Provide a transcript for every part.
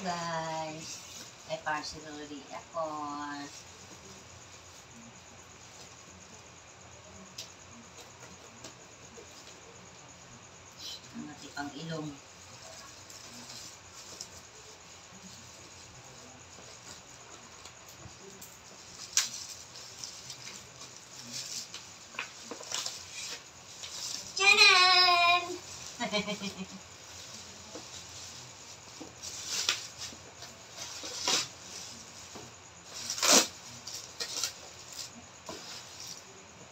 guys. May parcel ulit ako. Ang matipang ilong. Tchanan!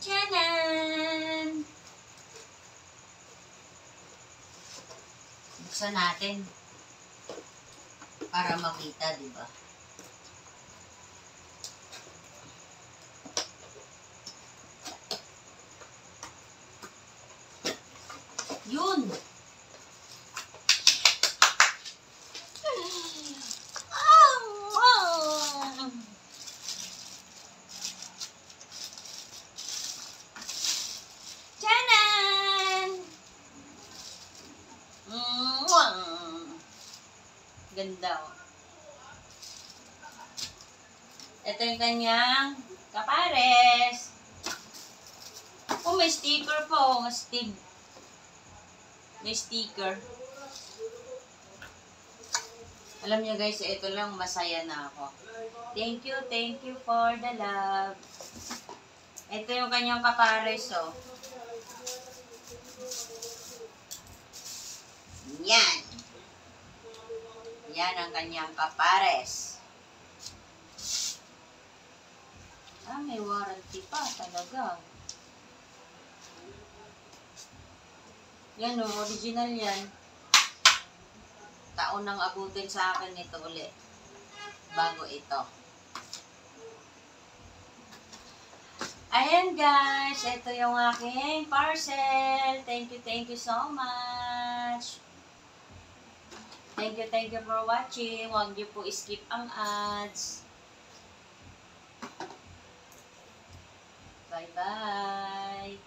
Tchanan! Buksan natin para makita, di ba? Yun! Ganda, oh. Ito yung kanyang kapares. Oh, may sticker po. May sticker. Alam niyo guys, ito lang, masaya na ako. Thank you for the love. Ito yung kanyang kapares, oh. Yan. Yan ang kanyang kapares. Ah, may warranty pa talaga. Yan o, original yan. Taon nang abutin sa akin ito ulit. Bago ito. Ayan guys, ito yung aking parcel. Thank you so much. Thank you for watching. Huwag niyo po skip ang ads. Bye-bye.